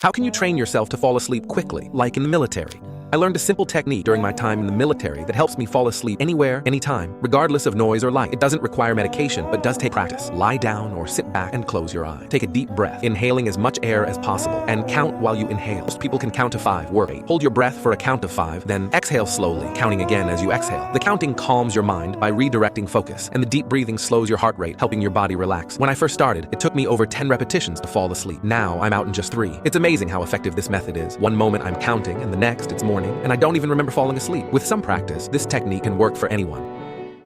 How can you train yourself to fall asleep quickly, like in the military? I learned a simple technique during my time in the military that helps me fall asleep anywhere, anytime, regardless of noise or light. It doesn't require medication, but does take practice. Lie down or sit back and close your eyes. Take a deep breath, inhaling as much air as possible, and count while you inhale. Most people can count to 5, work 8. Hold your breath for a count of 5, then exhale slowly, counting again as you exhale. The counting calms your mind by redirecting focus, and the deep breathing slows your heart rate, helping your body relax. When I first started, it took me over 10 repetitions to fall asleep. Now, I'm out in just 3. It's amazing how effective this method is. One moment I'm counting, and the next it's morning, and I don't even remember falling asleep. With some practice, this technique can work for anyone.